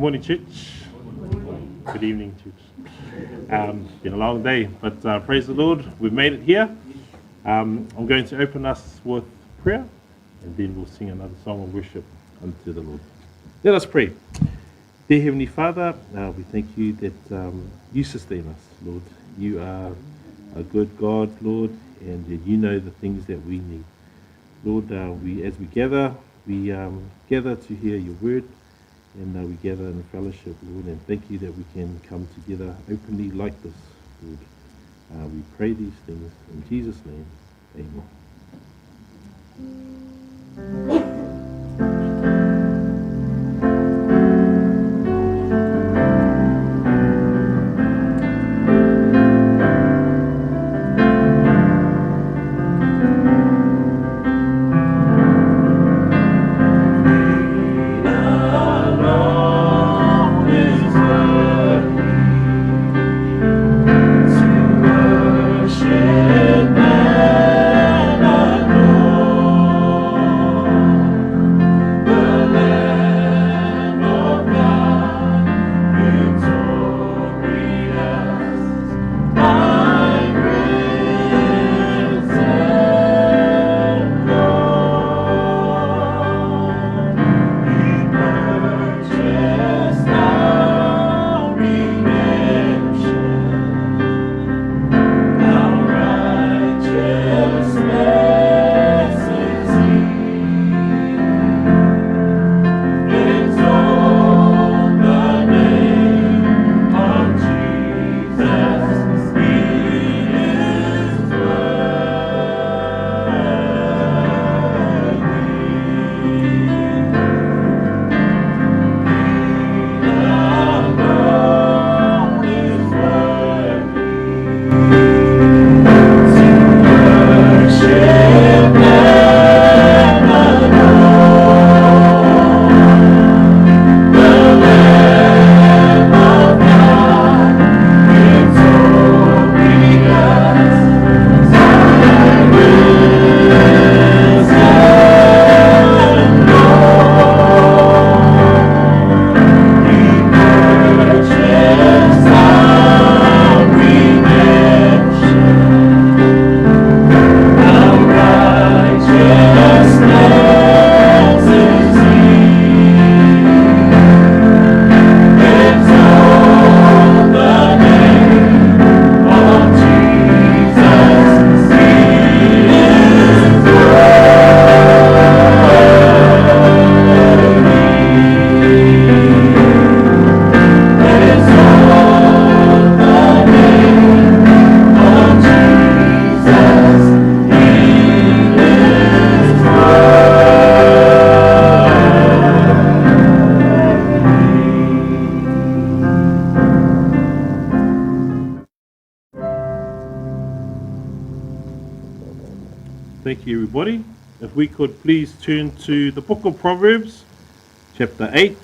morning, church. Good evening, church. Been a long day, but praise the Lord, we've made it here. I'm going to open us with prayer, and then we'll sing another song of worship unto the Lord. Let us pray. Dear Heavenly Father, we thank you that you sustain us, Lord. You are a good God, Lord, and you know the things that we need. Lord, as we gather, we gather to hear your word, and we gather in fellowship, Lord, and thank you that we can come together openly like this, Lord. We pray these things in Jesus' name. Amen. Thank you, everybody. If we could please turn to the book of Proverbs, chapter 8,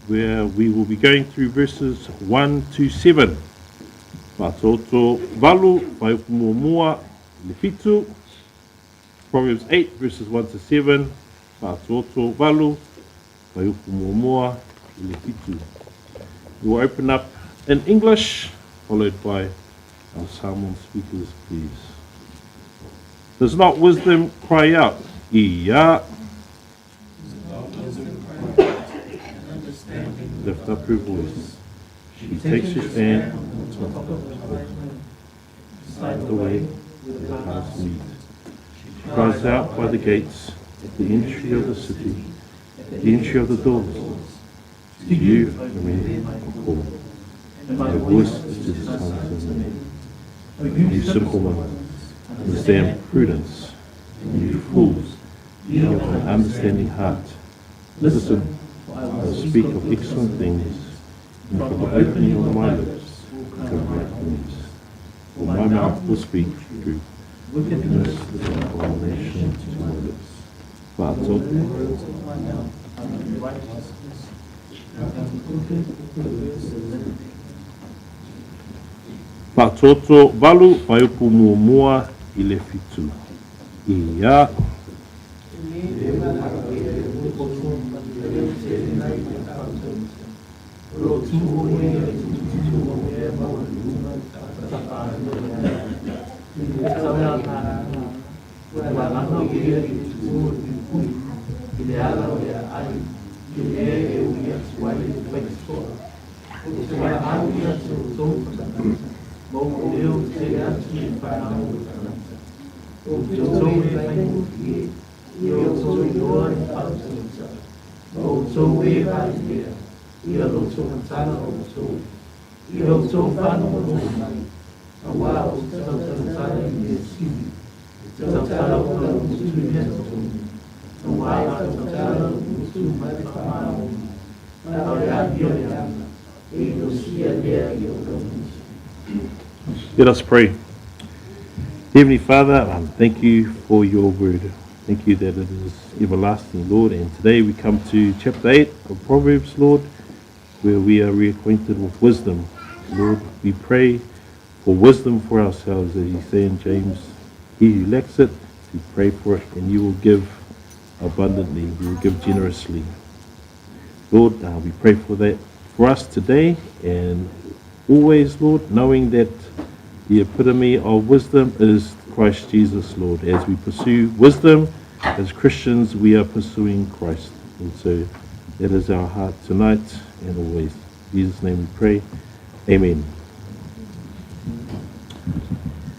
where we will be going through verses 1 to 7. Pātoto walu, whaiupumuamua, le fitu. Proverbs 8, verses 1 to 7. Pātoto walu, whaiupumuamua, le fitu. We will open up in English, followed by our Samoan speakers, please. Does not wisdom cry out, Iya? Lift up her voice. She takes her stand beside the way where the paths meet. She cries out by the gates, at the entry of the city, at the entry of the doors. To you, I mean, I call. My voice is to the sons of men. You simple ones, understand prudence, and you fools, you have an understanding heart. Listen, I will speak of excellent things, and from the opening of my lips will come right things. For my mouth will speak truth, wickedness is an abomination to my lips. Pātoto walu, whaiupumuamua, I le fitu. Ia. Let us pray. Heavenly Father, thank you for your word. Thank you that it is everlasting, Lord. And today we come to chapter 8 of Proverbs, Lord, where we are reacquainted with wisdom. Lord, we pray for wisdom for ourselves, as you say in James, he who lacks it, we pray for it, and you will give abundantly, you will give generously. Lord, we pray for that for us today and always, Lord, knowing that the epitome of wisdom is Christ Jesus, Lord. As we pursue wisdom, as Christians, we are pursuing Christ. And so that is our heart tonight and always. In Jesus' name we pray. Amen.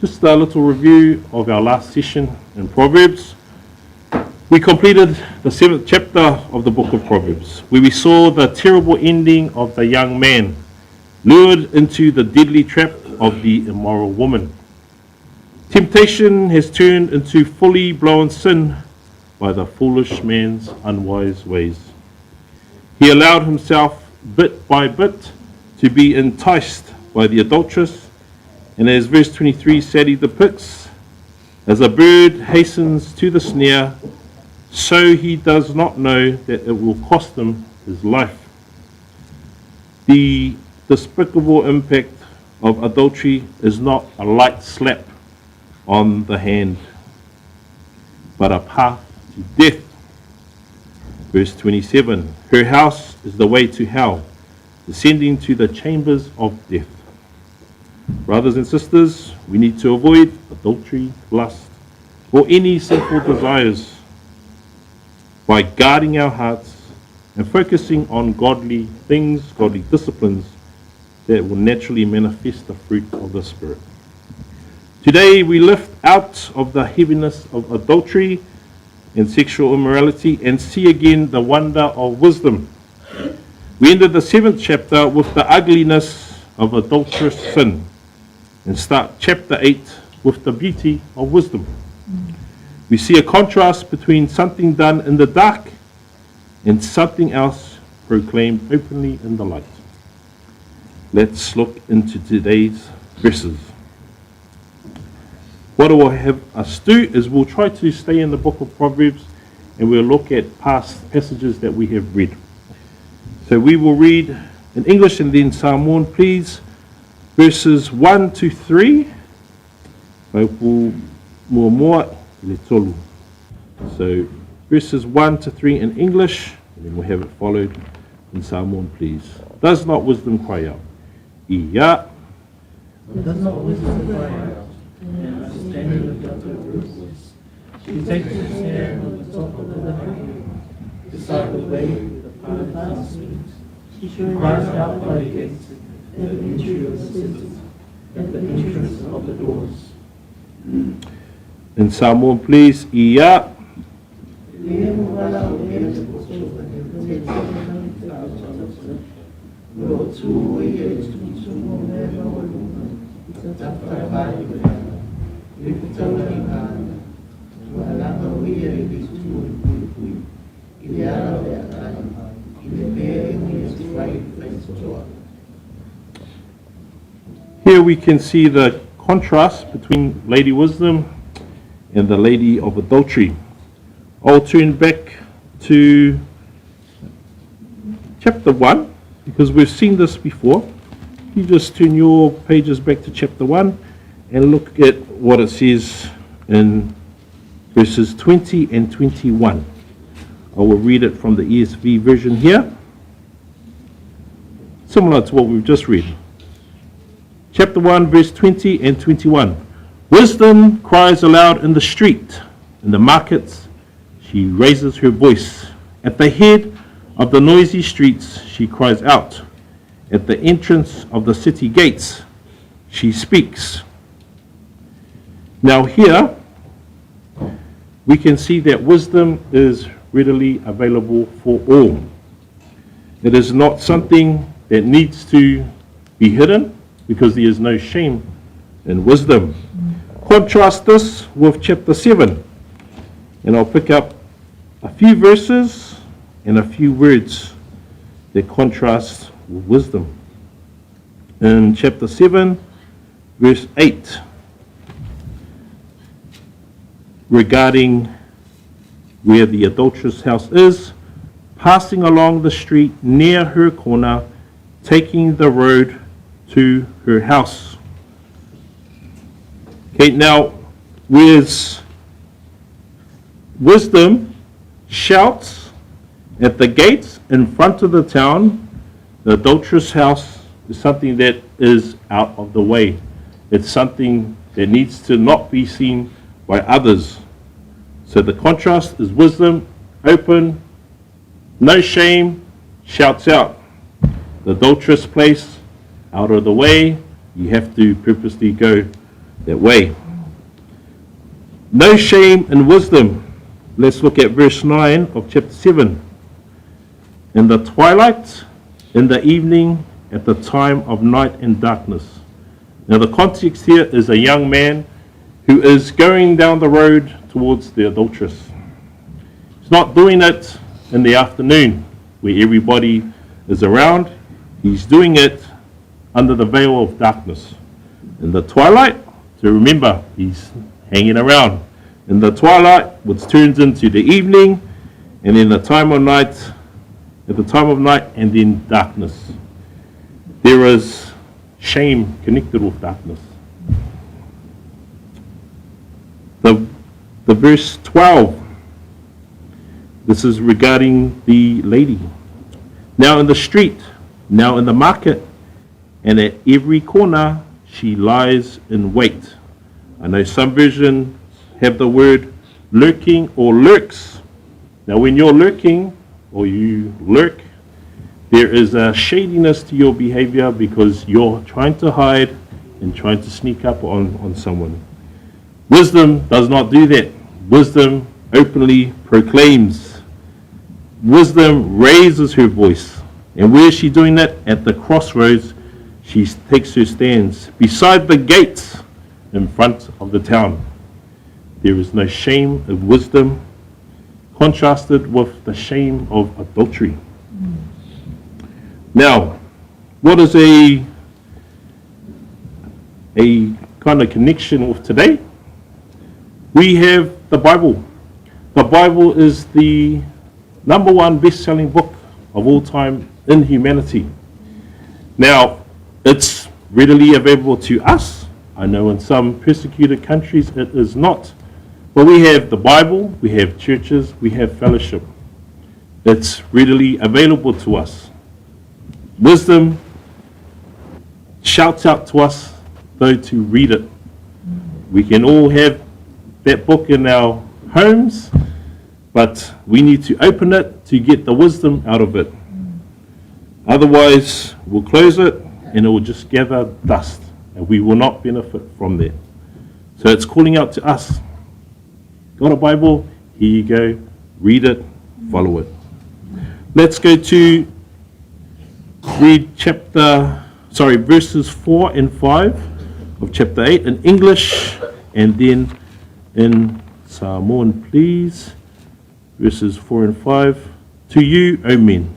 Just a little review of our last session in Proverbs. We completed the 7th chapter of the book of Proverbs, where we saw the terrible ending of the young man, lured into the deadly trap of the immoral woman. Temptation has turned into fully blown sin by the foolish man's unwise ways. He allowed himself bit by bit to be enticed by the adulteress, and as verse 23 sadly depicts, as a bird hastens to the snare, so he does not know that it will cost him his life. The despicable impact of adultery is not a light slap on the hand, but a path to death. Verse 27, her house is the way to hell, descending to the chambers of death. Brothers and sisters, we need to avoid adultery, lust, or any sinful desires by guarding our hearts and focusing on godly things, godly disciplines that will naturally manifest the fruit of the Spirit. Today we lift out of the heaviness of adultery and sexual immorality and see again the wonder of wisdom. We ended the 7th chapter with the ugliness of adulterous sin and start chapter 8 with the beauty of wisdom. We see a contrast between something done in the dark and something else proclaimed openly in the light. Let's look into today's verses. What I will have us do is we'll try to stay in the book of Proverbs and we'll look at past passages that we have read. So we will read in English and then Samoan, please, verses 1 to 3. So verses 1 to 3 in English, and then we'll have it followed in Samoan, please. Does not wisdom cry out? Iya. Does not wisdom cry out? And understanding of the ruthless. She takes his hand on the top of the hill, beside the way the path leads. She cries out by the gates, at the entry of the cities, at the entrance of the doors. In Samoan, please. Iya. Here we can see the contrast between Lady Wisdom and the Lady of Adultery. I'll turn back to chapter 1 because we've seen this before. You just turn your pages back to chapter 1 and look at what it says in verses 20 and 21. I will read it from the ESV version here. similar to what we've just read. Chapter 1, verse 20 and 21. Wisdom cries aloud in the street, in the markets she raises her voice. At the head of the noisy streets she cries out. At the entrance of the city gates she speaks. Now here we can see that wisdom is readily available for all. It is not something that needs to be hidden because there is no shame in wisdom. Contrast this with chapter 7, and I'll pick up a few verses and a few words that contrast with wisdom. In chapter 7, verse 8, regarding where the adulteress' house is, passing along the street near her corner, taking the road to her house. Okay, now, whereas wisdom shouts at the gates in front of the town, the adulteress' house is something that is out of the way. It's something that needs to not be seen by others. So the contrast is wisdom, open, no shame, shouts out. The adulterous place, out of the way, you have to purposely go that way. No shame in wisdom. Let's look at verse 9 of chapter 7. In the twilight, in the evening, at the time of night and darkness. Now the context here is a young man who is going down the road towards the adulteress. He's not doing it in the afternoon where everybody is around. He's doing it under the veil of darkness. In the twilight, so remember, he's hanging around. In the twilight, which turns into the evening, and in the time of night, at the time of night, and then darkness. There is shame connected with darkness. The verse 12, this is regarding the lady. Now in the street, now in the market, and at every corner she lies in wait. I know some versions have the word lurking or lurks. Now when you're lurking or you lurk, there is a shadiness to your behavior because you're trying to hide and trying to sneak up on someone. Wisdom does not do that. Wisdom openly proclaims. Wisdom raises her voice. And where is she doing that? At the crossroads, she takes her stands beside the gates in front of the town. There is no shame of wisdom, contrasted with the shame of adultery. Now, what is a kind of connection with today? We have the Bible. The Bible is the number one best-selling book of all time in humanity. Now, it's readily available to us. I know in some persecuted countries it is not. But we have the Bible, we have churches, we have fellowship. It's readily available to us. Wisdom shouts out to us, though, to read it. We can all have that book in our homes, but we need to open it to get the wisdom out of it. Otherwise, we'll close it and it will just gather dust, and we will not benefit from that. So it's calling out to us. Got a Bible? Here you go. Read it, follow it. Let's go to read verses 4 and 5 of chapter 8 in English, and then in Samoan, please. Verses 4 and 5. To you, O men,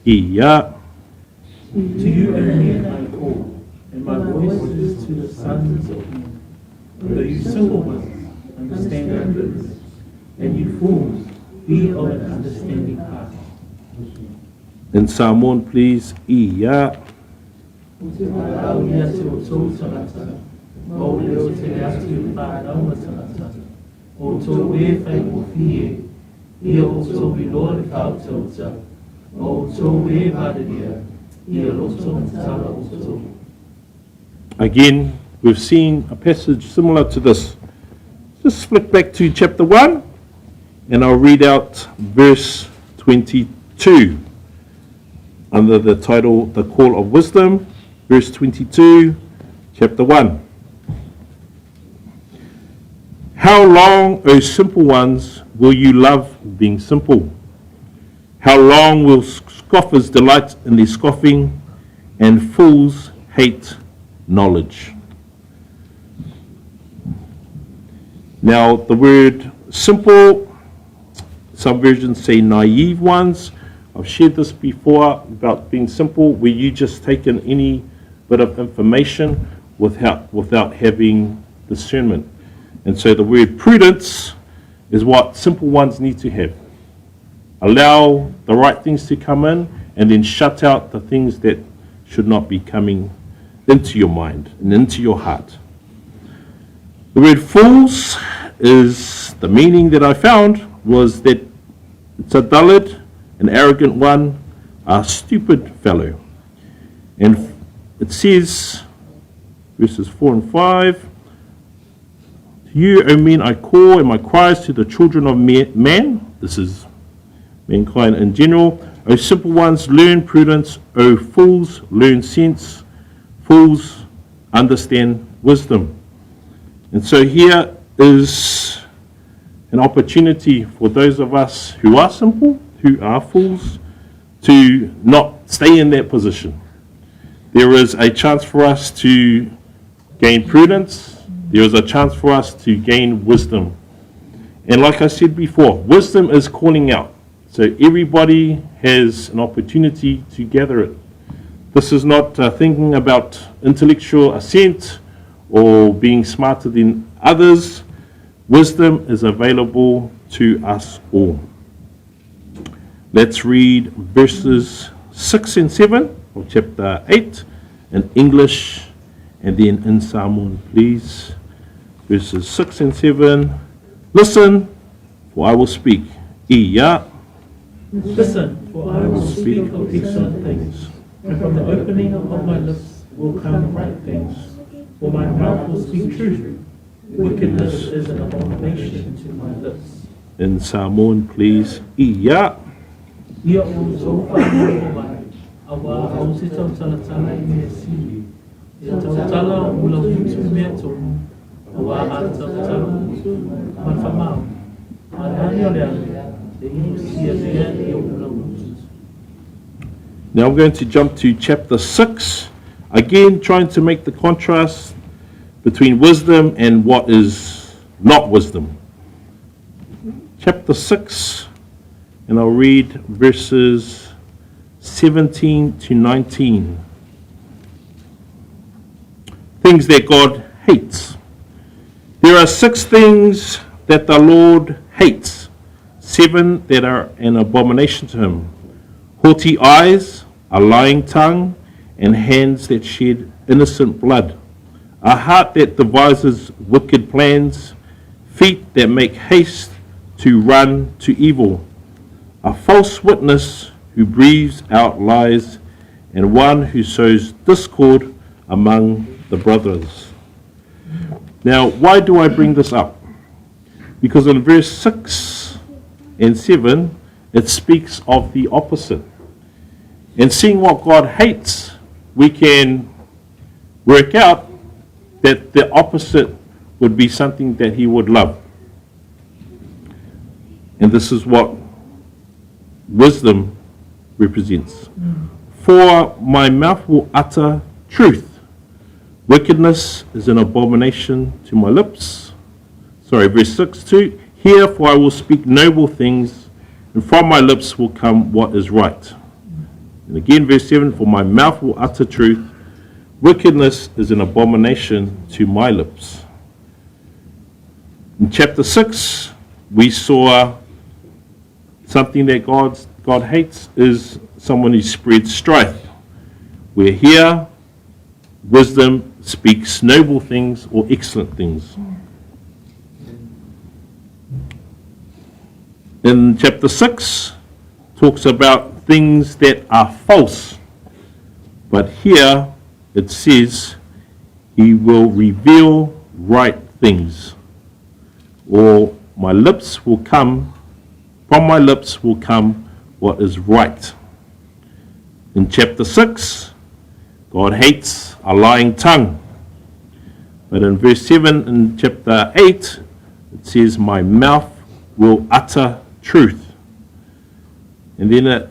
Iya. To you, O men, I call, and my voice is to the sons of men. Though you simple ones, understand our goodness, and you fools, be of an understanding heart. In Samoan, please, Iya. Again, we've seen a passage similar to this. Just flick back to chapter 1, and I'll read out verse 22 under the title, The Call of Wisdom, verse 22, chapter 1. How long, O simple ones, will you love being simple? How long will scoffers delight in their scoffing, and fools hate knowledge? Now, the word simple, some versions say naive ones. I've shared this before about being simple, where you just take in any bit of information without having discernment. And so the word prudence is what simple ones need to have. Allow the right things to come in, and then shut out the things that should not be coming into your mind and into your heart. The word fools is, the meaning that I found was that it's a dullard, an arrogant one, a stupid fellow. And it says, verses 4 and 5, to you, O men, I call, and my cries to the children of man. This is mankind in general. O simple ones, learn prudence. O fools, learn sense. Fools, understand wisdom. And so here is an opportunity for those of us who are simple, who are fools, to not stay in that position. There is a chance for us to gain prudence. There is a chance for us to gain wisdom. And like I said before, wisdom is calling out. So everybody has an opportunity to gather it. This is not thinking about intellectual assent or being smarter than others. Wisdom is available to us all. Let's read verses 6 and 7 of chapter 8 in English and then in Samoan, please. Verses 6 and 7. Listen, for I will speak. Iya. Listen, for I will speak of excellent things, and from the opening of my lips will come right things. For my mouth will speak truth. Wickedness is an abomination to my lips. In Samoan, please. Iya. Ia o so whai awa au se tau talatala I mea sili. Ia tau tala o la mutu mea tonu. Awa a tau tala mutu man whamau. Anani o lea. Now I'm going to jump to chapter 6, again trying to make the contrast between wisdom and what is not wisdom. Chapter 6, and I'll read verses 17 to 19. Things that God hates. There are 6 things that the Lord hates. 7 that are an abomination to him: haughty eyes, a lying tongue, and hands that shed innocent blood, a heart that devises wicked plans, feet that make haste to run to evil, a false witness who breathes out lies, and one who sows discord among the brothers. Now, why do I bring this up? Because in verse 6 and 7, it speaks of the opposite. And seeing what God hates, we can work out that the opposite would be something that he would love. And this is what wisdom represents. For my mouth will utter truth. Wickedness is an abomination to my lips. Verse 6 too. Herefore I will speak noble things, and from my lips will come what is right. And again, verse 7, for my mouth will utter truth. Wickedness is an abomination to my lips. In chapter 6, we saw something that God hates is someone who spreads strife. Where here, wisdom speaks noble things or excellent things. In chapter 6, talks about things that are false. But here it says, he will reveal right things. Or my lips will come, from my lips will come what is right. In chapter 6, God hates a lying tongue. But in verse 7 in chapter 8, it says, my mouth will utter truth. And then it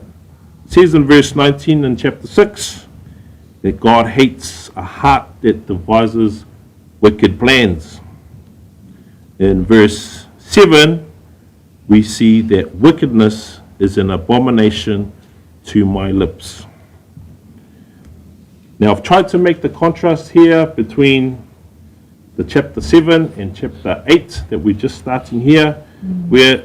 says in verse 19 in chapter 6, that God hates a heart that devises wicked plans. In verse 7, we see that wickedness is an abomination to my lips. Now, I've tried to make the contrast here between the chapter 7 and chapter 8 that we're just starting here, where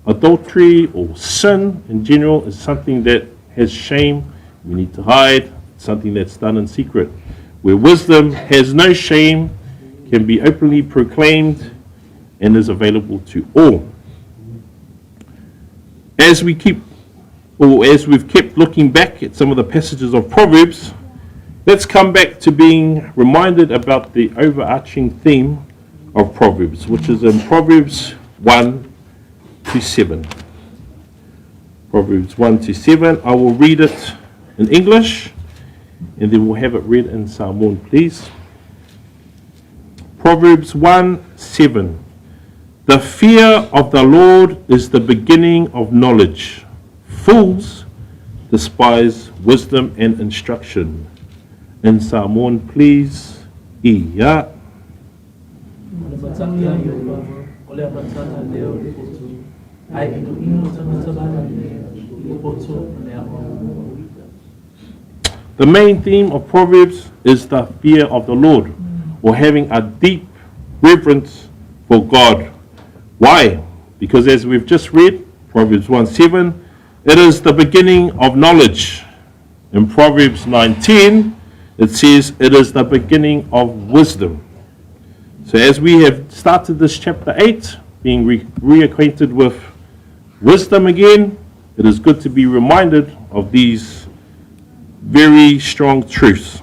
adultery or sin in general is something that has shame, we need to hide, something that's done in secret. Where wisdom has no shame, can be openly proclaimed, and is available to all. As we've kept looking back at some of the passages of Proverbs, let's come back to being reminded about the overarching theme of Proverbs, which is in Proverbs 1-7. Proverbs 1-7. I will read it in English, and then we'll have it read in Samoan, please. Proverbs 1:7. The fear of the Lord is the beginning of knowledge. Fools despise wisdom and instruction. In Samoan, please. Iya. The main theme of Proverbs is the fear of the Lord, or having a deep reverence for God. Why? Because as we've just read, Proverbs 1:7, it is the beginning of knowledge. In Proverbs 9:10, it says it is the beginning of wisdom. So as we have started this chapter 8, being reacquainted with wisdom again, it is good to be reminded of these very strong truths.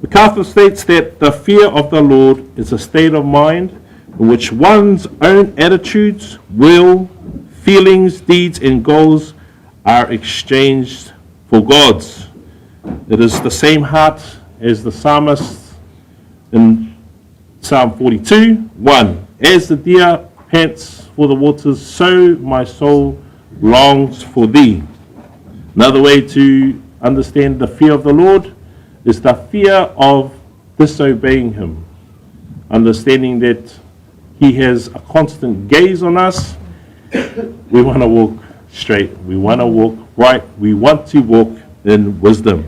MacArthur states that the fear of the Lord is a state of mind in which one's own attitudes, will, feelings, deeds, and goals are exchanged for God's. It is the same heart as the psalmist in Psalm 42:1. As the deer pants for the waters, so my soul longs for thee. Another way to understand the fear of the Lord is the fear of disobeying him. Understanding that he has a constant gaze on us. We want to walk straight. We want to walk right. We want to walk in wisdom.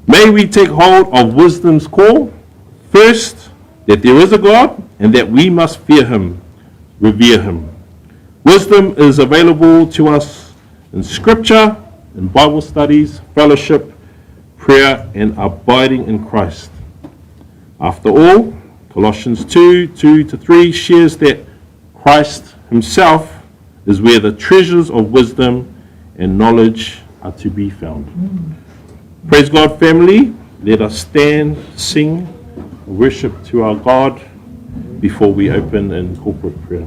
May we take hold of wisdom's call. First, that there is a God and that we must fear him, revere him. Wisdom is available to us in Scripture, in Bible studies, fellowship, prayer, and abiding in Christ. After all, Colossians 2:2-3 shares that Christ himself is where the treasures of wisdom and knowledge are to be found. Praise God, family. Let us stand, sing, worship to our God before we open in corporate prayer.